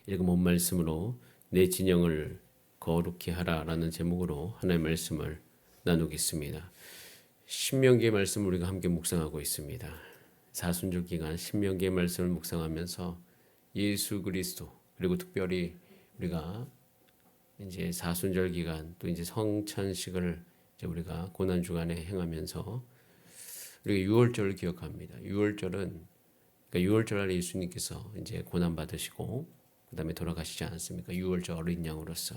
읽은 본 말씀으로 내 진영을 거룩히 하라라는 제목으로 하나님의 말씀을 나누겠습니다. 신명기의 말씀을 우리가 함께 묵상하고 있습니다. 사순절 기간 신명기의 말씀을 묵상하면서 예수 그리스도, 그리고 특별히 우리가 이제 사순절 기간 또 이제 성찬식을 이제 우리가 고난 주간에 행하면서 우리가 유월절을 기억합니다. 유월절은 그러니까 유월절에 예수님께서 이제 고난 받으시고 그다음에 돌아가시지 않았습니까? 유월절 어린 양으로서.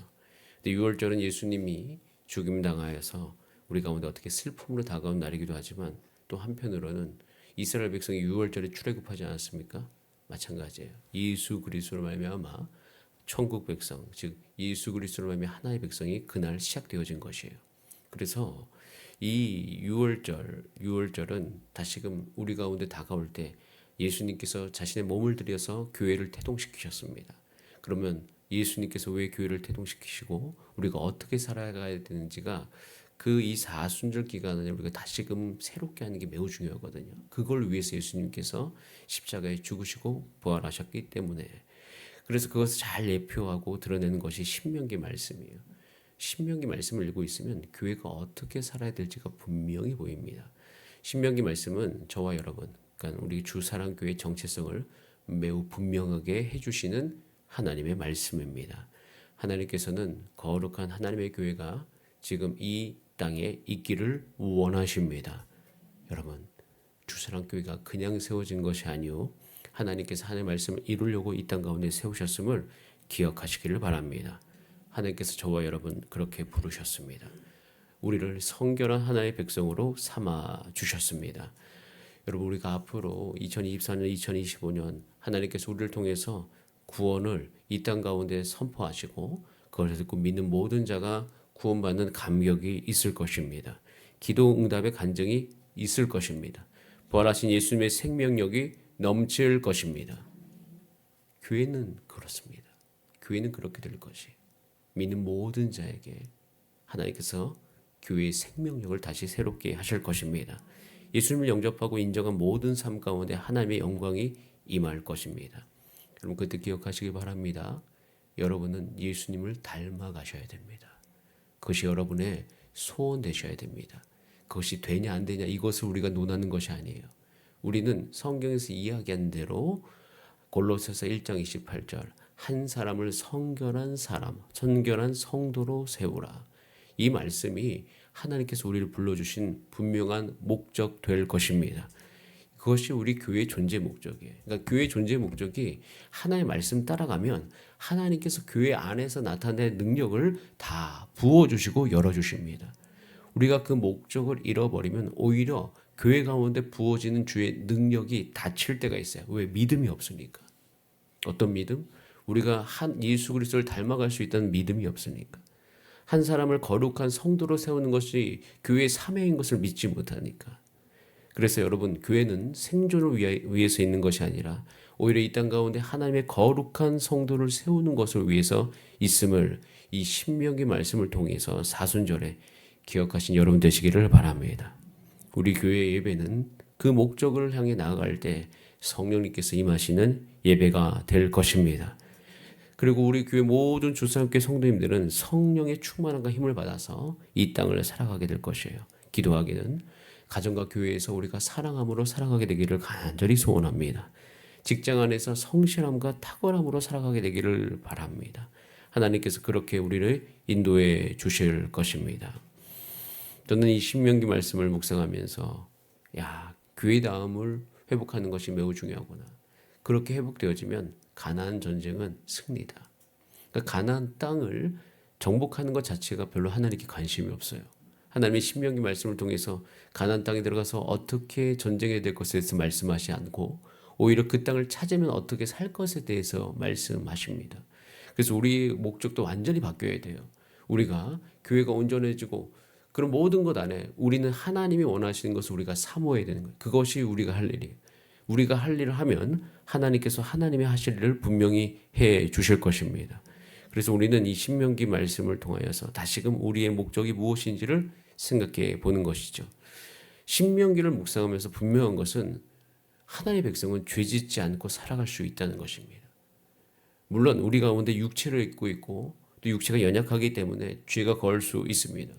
근데 유월절은 예수님이 죽임 당하여서 우리 가운데 어떻게 슬픔으로 다가온 날이기도 하지만 또 한편으로는 이스라엘 백성이 유월절에 출애굽하지 않았습니까? 마찬가지예요. 예수 그리스도로 말미암아 천국 백성, 즉 예수 그리스도로 말미암아 하나의 백성이 그날 시작되어진 것이에요. 그래서 이 유월절은 다시금 우리 가운데 다가올 때 예수님께서 자신의 몸을 들여서 교회를 태동시키셨습니다. 그러면 예수님께서 왜 교회를 태동시키시고 우리가 어떻게 살아가야 되는지가 그 이 사순절 기간을 우리가 다시금 새롭게 하는 게 매우 중요하거든요. 그걸 위해서 예수님께서 십자가에 죽으시고 부활하셨기 때문에, 그래서 그것을 잘 예표하고 드러내는 것이 신명기 말씀이에요. 신명기 말씀을 읽고 있으면 교회가 어떻게 살아야 될지가 분명히 보입니다. 신명기 말씀은 저와 여러분, 그러니까 우리 주사랑교회 정체성을 매우 분명하게 해주시는 하나님의 말씀입니다. 하나님께서는 거룩한 하나님의 교회가 지금 이 땅에 있기를 원하십니다. 여러분, 주사랑교회가 그냥 세워진 것이 아니요 하나님께서 하나님의 말씀을 이루려고 이 땅 가운데 세우셨음을 기억하시기를 바랍니다. 하나님께서 저와 여러분 그렇게 부르셨습니다. 우리를 성결한 하나의 백성으로 삼아 주셨습니다. 여러분, 우리가 앞으로 2024년, 2025년 하나님께서 우리를 통해서 구원을 이 땅 가운데 선포하시고 그것을 듣고 믿는 모든 자가 구원받는 감격이 있을 것입니다. 기도 응답의 간증이 있을 것입니다. 부활하신 예수님의 생명력이 넘칠 것입니다. 교회는 그렇습니다. 교회는 그렇게 될 것이 믿는 모든 자에게 하나님께서 교회의 생명력을 다시 새롭게 하실 것입니다. 예수님을 영접하고 인정한 모든 삶 가운데 하나님의 영광이 임할 것입니다. 여러분, 그때 기억하시기 바랍니다. 여러분은 예수님을 닮아가셔야 됩니다. 그것이 여러분의 소원 되셔야 됩니다. 그것이 되냐 안 되냐 이것을 우리가 논하는 것이 아니에요. 우리는 성경에서 이야기한 대로 골로새서 1장 28절 한 사람을 성결한 성도로 세우라. 이 말씀이 하나님께서 우리를 불러주신 분명한 목적 될 것입니다. 그것이 우리 교회의 존재 목적이에요. 그러니까 교회의 존재 목적이 하나님의 말씀 따라가면 하나님께서 교회 안에서 나타낼 능력을 다 부어주시고 열어주십니다. 우리가 그 목적을 잃어버리면 오히려 교회 가운데 부어지는 주의 능력이 닫힐 때가 있어요. 왜? 믿음이 없으니까. 어떤 믿음? 우리가 한 예수 그리스도를 닮아갈 수 있다는 믿음이 없으니까. 한 사람을 거룩한 성도로 세우는 것이 교회의 사명인 것을 믿지 못하니까. 그래서 여러분, 교회는 생존을 위해서 있는 것이 아니라 오히려 이 땅 가운데 하나님의 거룩한 성도를 세우는 것을 위해서 있음을 이 신명기 말씀을 통해서 사순절에 기억하신 여러분 되시기를 바랍니다. 우리 교회 예배는 그 목적을 향해 나아갈 때 성령님께서 임하시는 예배가 될 것입니다. 그리고 우리 교회 모든 주사님께 성도님들은 성령의 충만함과 힘을 받아서 이 땅을 살아가게 될 것이에요. 기도하기는 가정과 교회에서 우리가 사랑함으로 살아가게 되기를 간절히 소원합니다. 직장 안에서 성실함과 탁월함으로 살아가게 되기를 바랍니다. 하나님께서 그렇게 우리를 인도해 주실 것입니다. 저는 이 신명기 말씀을 묵상하면서 교회다움을 회복하는 것이 매우 중요하구나. 그렇게 회복되어지면 가나안 전쟁은 승리다. 그러니까 가나안 땅을 정복하는 것 자체가 별로 하나님께 관심이 없어요. 하나님의 신명기 말씀을 통해서 가나안 땅에 들어가서 어떻게 전쟁해야 될 것에 대해서 말씀하시지 않고 오히려 그 땅을 찾으면 어떻게 살 것에 대해서 말씀하십니다. 그래서 우리의 목적도 완전히 바뀌어야 돼요. 우리가 교회가 온전해지고 그런 모든 것 안에 우리는 하나님이 원하시는 것을 우리가 사모해야 되는 거예요. 그것이 우리가 할 일이에요. 우리가 할 일을 하면 하나님께서 하나님의 하실 일을 분명히 해 주실 것입니다. 그래서 우리는 이 신명기 말씀을 통하여서 다시금 우리의 목적이 무엇인지를 생각해 보는 것이죠. 신명기를 묵상하면서 분명한 것은 하나님의 백성은 죄짓지 않고 살아갈 수 있다는 것입니다. 물론 우리 가운데 육체를 입고 있고 또 육체가 연약하기 때문에 죄가 거할 수 있습니다.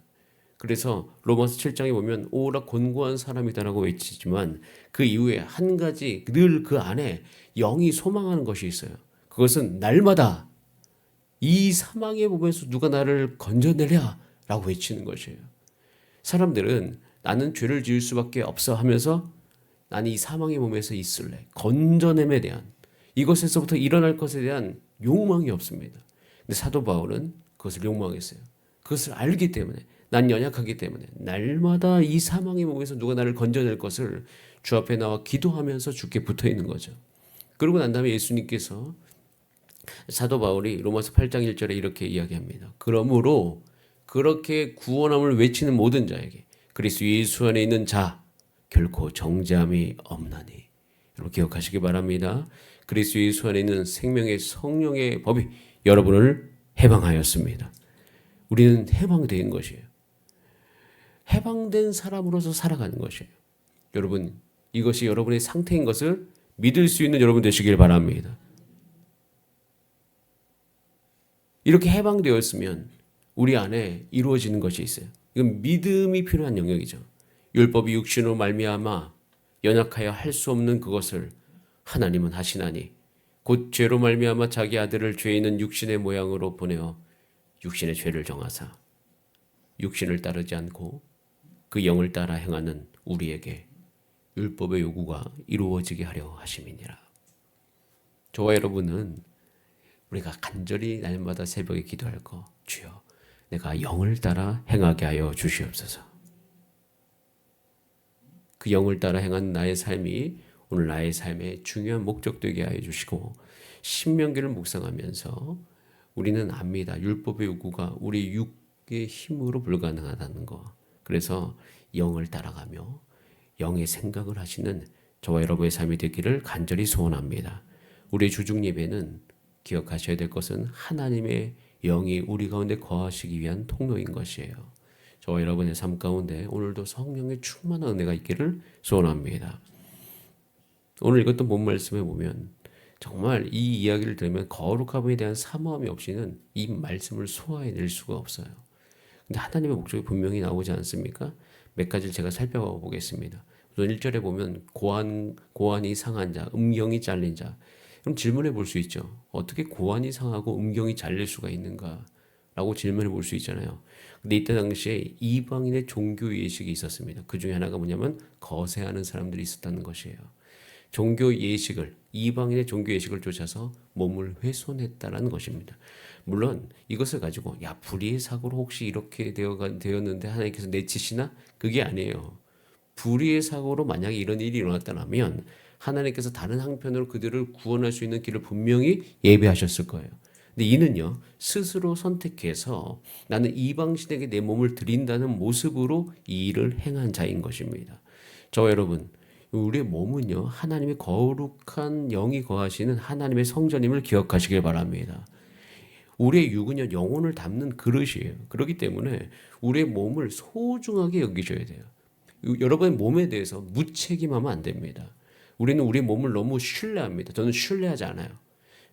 그래서 로마서 7장에 보면 오라 곤고한 사람이다라고 외치지만 그 이후에 한 가지 늘 그 안에 영이 소망하는 것이 있어요. 그것은 날마다 이 사망의 몸에서 누가 나를 건져내랴 라고 외치는 것이에요. 사람들은 나는 죄를 지을 수밖에 없어 하면서 나는 이 사망의 몸에서 있을래. 건져냄에 대한 이것에서부터 일어날 것에 대한 욕망이 없습니다. 근데 사도 바울은 그것을 욕망했어요. 그것을 알기 때문에 난 연약하기 때문에 날마다 이 사망의 몸에서 누가 나를 건져낼 것을 주 앞에 나와 기도하면서 주께 붙어 있는 거죠. 그러고 난 다음에 예수님께서 사도 바울이 로마서 8장 1절에 이렇게 이야기합니다. 그러므로 그렇게 구원함을 외치는 모든 자에게 그리스도 예수 안에 있는 자 결코 정죄함이 없나니. 여러분 기억하시기 바랍니다. 그리스도 예수 안에 있는 생명의 성령의 법이 여러분을 해방하였습니다. 우리는 해방된 것이에요. 해방된 사람으로서 살아가는 것이에요. 여러분 이것이 여러분의 상태인 것을 믿을 수 있는 여러분 되시길 바랍니다. 이렇게 해방되었으면 우리 안에 이루어지는 것이 있어요. 이건 믿음이 필요한 영역이죠. 율법이 육신으로 말미암아 연약하여 할 수 없는 그것을 하나님은 하시나니 곧 죄로 말미암아 자기 아들을 죄 있는 육신의 모양으로 보내어 육신의 죄를 정하사 육신을 따르지 않고 그 영을 따라 행하는 우리에게 율법의 요구가 이루어지게 하려 하심이니라. 저와 여러분은 우리가 간절히 날마다 새벽에 기도할 거, 주여 내가 영을 따라 행하게 하여 주시옵소서. 그 영을 따라 행한 나의 삶이 오늘 나의 삶의 중요한 목적 되게 하여 주시고 신명기를 묵상하면서 우리는 압니다. 율법의 요구가 우리 육의 힘으로 불가능하다는 거. 그래서 영을 따라가며 영의 생각을 하시는 저와 여러분의 삶이 되기를 간절히 소원합니다. 우리의 주중 예배는 기억하셔야 될 것은 하나님의 영이 우리 가운데 거하시기 위한 통로인 것이에요. 저와 여러분의 삶 가운데 오늘도 성령의 충만한 은혜가 있기를 소원합니다. 오늘 읽었던 본 말씀에 보면 정말 이 이야기를 들으면 거룩함에 대한 사모함이 없이는 이 말씀을 소화해낼 수가 없어요. 근데 하나님의 목적이 분명히 나오지 않습니까? 몇 가지를 제가 살펴봐 보겠습니다. 우선 1절에 보면 고안이 상한 자, 음경이 잘린 자. 그럼 질문해 볼 수 있죠. 어떻게 고안이 상하고 음경이 잘릴 수가 있는가? 라고 질문해 볼 수 있잖아요. 근데 이때 당시에 이방인의 종교 예식이 있었습니다. 그 중에 하나가 뭐냐면 거세하는 사람들이 있었다는 것이에요. 종교 예식을 이방인의 종교 예식을 쫓아서 몸을 훼손했다라는 것입니다. 물론 이것을 가지고 야 불의의 사고로 혹시 이렇게 되었는데 하나님께서 내치시나? 그게 아니에요. 불의의 사고로 만약에 이런 일이 일어났다면 하나님께서 다른 한편으로 그들을 구원할 수 있는 길을 분명히 예비하셨을 거예요. 근데 이는요 스스로 선택해서 나는 이방신에게 내 몸을 드린다는 모습으로 이 일을 행한 자인 것입니다. 저와 여러분 우리의 몸은요 하나님의 거룩한 영이 거하시는 하나님의 성전임을 기억하시길 바랍니다. 우리의 육은요 영혼을 담는 그릇이에요. 그렇기 때문에 우리의 몸을 소중하게 여기셔야 돼요. 여러분의 몸에 대해서 무책임하면 안 됩니다. 우리는 우리 몸을 너무 신뢰합니다. 저는 신뢰하지 않아요.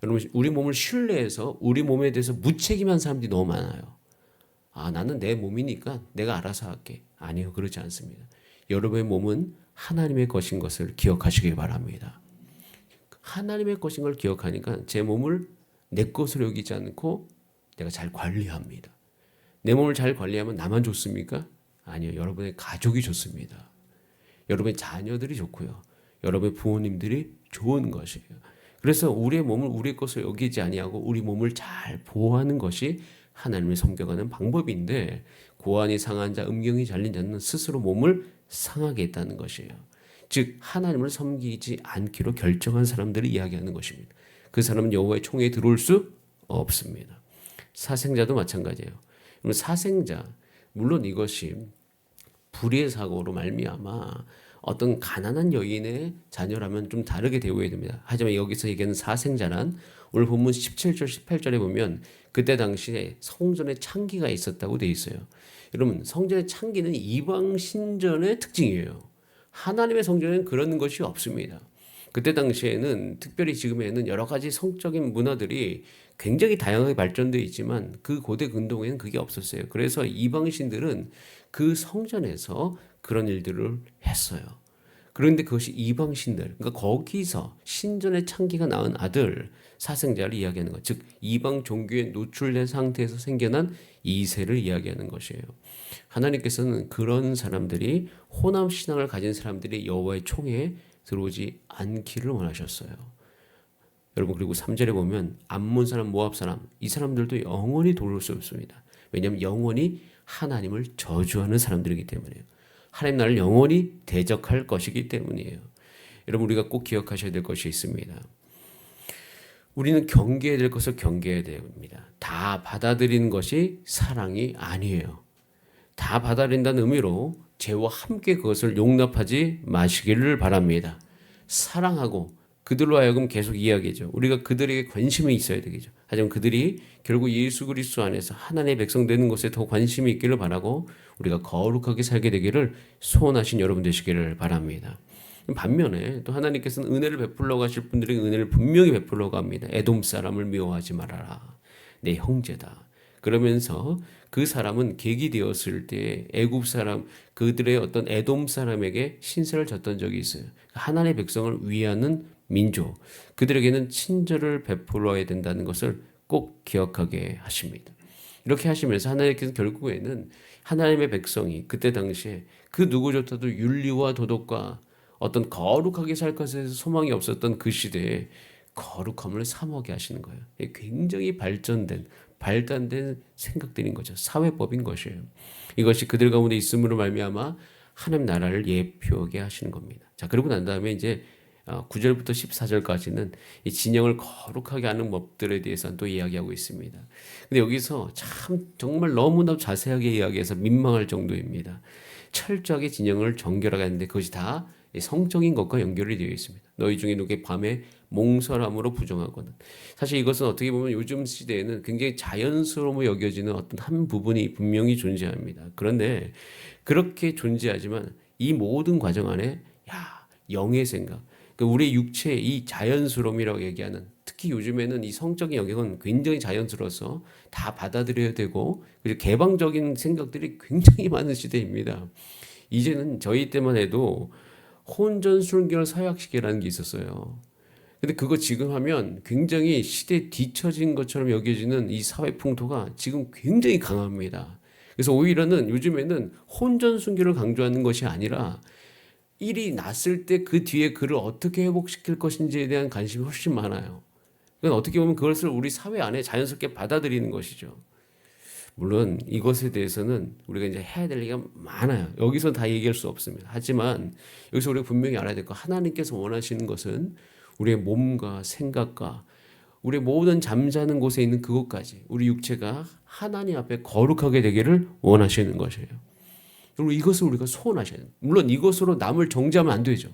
여러분 우리 몸을 신뢰해서 우리 몸에 대해서 무책임한 사람들이 너무 많아요. 아 나는 내 몸이니까 내가 알아서 할게. 아니요 그렇지 않습니다. 여러분의 몸은 하나님의 것인 것을 기억하시기 바랍니다. 하나님의 것인 걸 기억하니까 제 몸을 내 것으로 여기지 않고 내가 잘 관리합니다. 내 몸을 잘 관리하면 나만 좋습니까? 아니요. 여러분의 가족이 좋습니다. 여러분의 자녀들이 좋고요. 여러분의 부모님들이 좋은 것이에요. 그래서 우리의 몸을 우리의 것으로 여기지 아니하고 우리 몸을 잘 보호하는 것이 하나님을 섬겨가는 방법인데 고안이 상한 자, 음경이 잘린 자는 스스로 몸을 상하게 했다는 것이에요. 즉 하나님을 섬기지 않기로 결정한 사람들을 이야기하는 것입니다. 그 사람은 여호와의 총회에 들어올 수 없습니다. 사생자도 마찬가지예요. 그러면 사생자 물론 이것이 불의의 사고로 말미암아 어떤 가난한 여인의 자녀라면 좀 다르게 대우해야 됩니다. 하지만 여기서 얘기하는 사생자란 오늘 본문 17절 18절에 보면 그때 당시에 성전에 창기가 있었다고 되어 있어요. 여러분 성전의 창기는 이방 신전의 특징이에요. 하나님의 성전에는 그런 것이 없습니다. 그때 당시에는 특별히 지금에는 여러 가지 성적인 문화들이 굉장히 다양하게 발전되어 있지만 그 고대 근동에는 그게 없었어요. 그래서 이방신들은 그 성전에서 그런 일들을 했어요. 그런데 그것이 이방신들, 그러니까 거기서 신전의 창기가 낳은 아들, 사생자를 이야기하는 것, 즉 이방 종교에 노출된 상태에서 생겨난 이세를 이야기하는 것이에요. 하나님께서는 그런 사람들이 호남 신앙을 가진 사람들이 여호와의 총회에 들어오지 않기를 원하셨어요. 여러분 그리고 3절에 보면 암몬 사람, 모압 사람 이 사람들도 영원히 도울 수 없습니다. 왜냐하면 영원히 하나님을 저주하는 사람들이기 때문이에요. 하나님 나라를 영원히 대적할 것이기 때문이에요. 여러분 우리가 꼭 기억하셔야 될 것이 있습니다. 우리는 경계해야 될 것을 경계해야 됩니다. 다 받아들이는 것이 사랑이 아니에요. 다 받아들인다는 의미로 죄와 함께 그것을 용납하지 마시기를 바랍니다. 사랑하고 그들로 하여금 계속 이야기죠. 우리가 그들에게 관심이 있어야 되겠죠. 하지만 그들이 결국 예수 그리스도 안에서 하나님의 백성 되는 것에 더 관심이 있기를 바라고 우리가 거룩하게 살게 되기를 소원하신 여러분 되시기를 바랍니다. 반면에 또 하나님께서는 은혜를 베풀러 가실 분들에게 은혜를 분명히 베풀러 갑니다. 에돔 사람을 미워하지 말아라. 내 형제다. 그러면서 그 사람은 계기 되었을 때 애굽 사람 그들의 어떤 에돔 사람에게 신세를 졌던 적이 있어요. 하나님의 백성을 위하는 민족 그들에게는 친절을 베풀어야 된다는 것을 꼭 기억하게 하십니다. 이렇게 하시면서 하나님께서 결국에는 하나님의 백성이 그때 당시에 그 누구조차도 윤리와 도덕과 어떤 거룩하게 살 것에 대해서 소망이 없었던 그 시대에 거룩함을 사모하게 하시는 거예요. 굉장히 발달된 생각들인 거죠. 사회법인 것이에요. 이것이 그들 가운데 있음으로 말미암아 하나님 나라를 예표하게 하시는 겁니다. 자, 그러고 난 다음에 이제 9절부터 14절까지는 이 진영을 거룩하게 하는 법들에 대해서 또 이야기하고 있습니다. 근데 여기서 참 정말 너무나 자세하게 이야기해서 민망할 정도입니다. 철저하게 진영을 정결하게 하는데 그것이 다 성적인 것과 연결이 되어 있습니다. 너희 중에 누구의 밤에 몽설함으로 부정하거든. 사실 이것은 어떻게 보면 요즘 시대에는 굉장히 자연스러워 여겨지는 어떤 한 부분이 분명히 존재합니다. 그런데 그렇게 존재하지만 이 모든 과정 안에 영의 생각, 그러니까 우리의 육체의 이 자연스러움이라고 얘기하는 특히 요즘에는 이 성적인 영역은 굉장히 자연스러워서 다 받아들여야 되고 그리고 개방적인 생각들이 굉장히 많은 시대입니다. 이제는 저희 때만 해도 혼전순결 서약식이라는 게 있었어요. 근데 그거 지금 하면 굉장히 시대에 뒤처진 것처럼 여겨지는 이 사회 풍토가 지금 굉장히 강합니다. 그래서 오히려는 요즘에는 혼전순결을 강조하는 것이 아니라 일이 났을 때 그 뒤에 그를 어떻게 회복시킬 것인지에 대한 관심이 훨씬 많아요. 그건 어떻게 보면 그것을 우리 사회 안에 자연스럽게 받아들이는 것이죠. 물론 이것에 대해서는 우리가 이제 해야 될 얘기가 많아요. 여기서 다 얘기할 수 없습니다. 하지만 여기서 우리가 분명히 알아야 될 거 하나님께서 원하시는 것은 우리의 몸과 생각과 우리의 모든 잠자는 곳에 있는 그것까지 우리 육체가 하나님 앞에 거룩하게 되기를 원하시는 것이에요. 그리고 이것을 우리가 소원하셔야 돼요. 물론 이것으로 남을 정죄하면 안 되죠.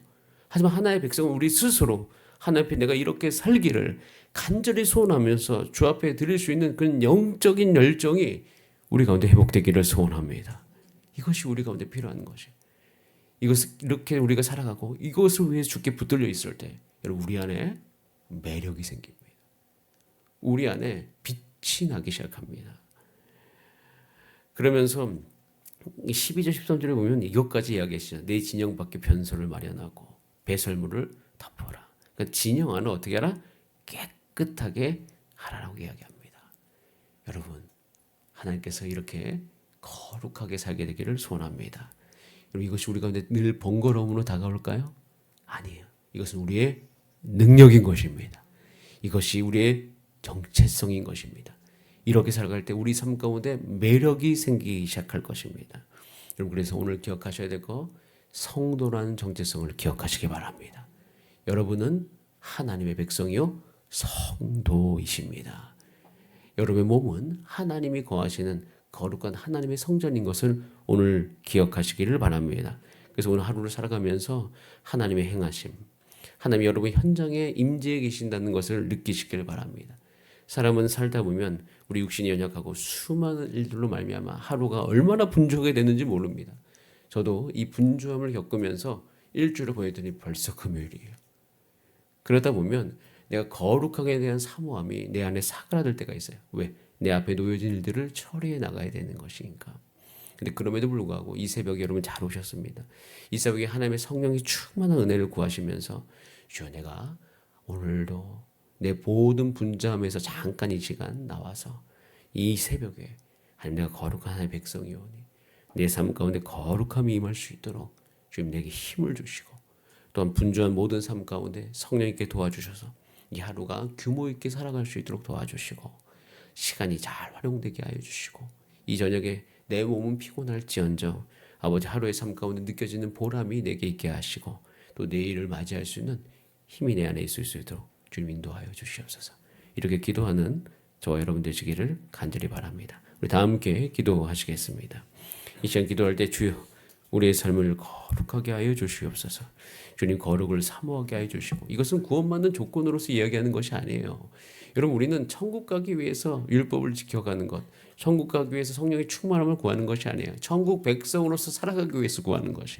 하지만 하나의 백성은 우리 스스로 하나님 앞에 내가 이렇게 살기를 간절히 소원하면서 주 앞에 드릴 수 있는 그런 영적인 열정이 우리 가운데 회복되기를 소원합니다. 이것이 우리 가운데 필요한 것이. 이것을 이렇게 우리가 살아가고 이것을 위해 주께 붙들려 있을 때 여러분 우리 안에 매력이 생깁니다. 우리 안에 빛이 나기 시작합니다. 그러면서 12절 13절에 보면 이것까지 이야기하시죠. 내 진영 밖에 변소를 마련하고 배설물을 덮어라. 그러니까 진영 안을 어떻게 하라? 깨끗하게 하라라고 이야기합니다. 여러분 하나님께서 이렇게 거룩하게 살게 되기를 소원합니다. 여러분 이것이 우리 가운데 늘 번거로움으로 다가올까요? 아니에요. 이것은 우리의 능력인 것입니다. 이것이 우리의 정체성인 것입니다. 이렇게 살아갈 때 우리 삶 가운데 매력이 생기기 시작할 것입니다. 여러분 그래서 오늘 기억하셔야 될 거 성도라는 정체성을 기억하시기 바랍니다. 여러분은 하나님의 백성이요 성도이십니다. 여러분의 몸은 하나님이 거하시는 거룩한 하나님의 성전인 것을 오늘 기억하시기를 바랍니다. 그래서 오늘 하루를 살아가면서 하나님의 행하심, 하나님이 여러분 현장에 임재해 계신다는 것을 느끼시길 바랍니다. 사람은 살다 보면 우리 육신이 연약하고 수많은 일들로 말미암아 하루가 얼마나 분주하게 되는지 모릅니다. 저도 이 분주함을 겪으면서 일주일을 보냈더니 벌써 금요일이에요. 그러다 보면 내가 거룩하게 대한 사모함이 내 안에 사그라들 때가 있어요. 왜? 내 앞에 놓여진 일들을 처리해 나가야 되는 것이니까. 근데 그럼에도 불구하고 이 새벽에 여러분 잘 오셨습니다. 이 새벽에 하나님의 성령이 충만한 은혜를 구하시면서 주여 내가 오늘도 내 모든 분주함에서 잠깐 이 시간 나와서 이 새벽에 하나님 내가 거룩한 하나님의 백성이오니 내 삶 가운데 거룩함이 임할 수 있도록 주님 내게 힘을 주시고 또한 분주한 모든 삶 가운데 성령님께 도와주셔서 이 하루가 규모 있게 살아갈 수 있도록 도와주시고 시간이 잘 활용되게 하여 주시고 이 저녁에 내 몸은 피곤할지언정 아버지 하루의 삶 가운데 느껴지는 보람이 내게 있게 하시고 또 내일을 맞이할 수 있는 힘이 내 안에 있을 수 있도록 주님 인도하여 주시옵소서. 이렇게 기도하는 저와 여러분 되시기를 간절히 바랍니다. 우리 다 함께 기도하시겠습니다. 이 시간 기도할 때 주여 우리의 삶을 거룩하게 하여 주시옵소서. 주님 거룩을 사모하게 하여 주시고 이것은 구원받는 조건으로서 이야기하는 것이 아니에요. 여러분 우리는 천국 가기 위해서 율법을 지켜가는 것, 천국 가기 위해서 성령의 충만함을 구하는 것이 아니에요. 천국 백성으로서 살아가기 위해서 구하는 것이.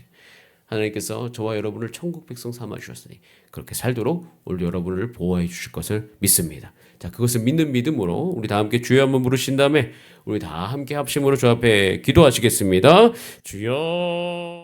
하나님께서 저와 여러분을 천국 백성 삼아 주셨으니 그렇게 살도록 오늘 여러분을 보호해 주실 것을 믿습니다. 자, 그것을 믿는 믿음으로 우리 다 함께 주여 한번 부르신 다음에 우리 다 함께 합심으로 주 앞에 기도하시겠습니다. 주여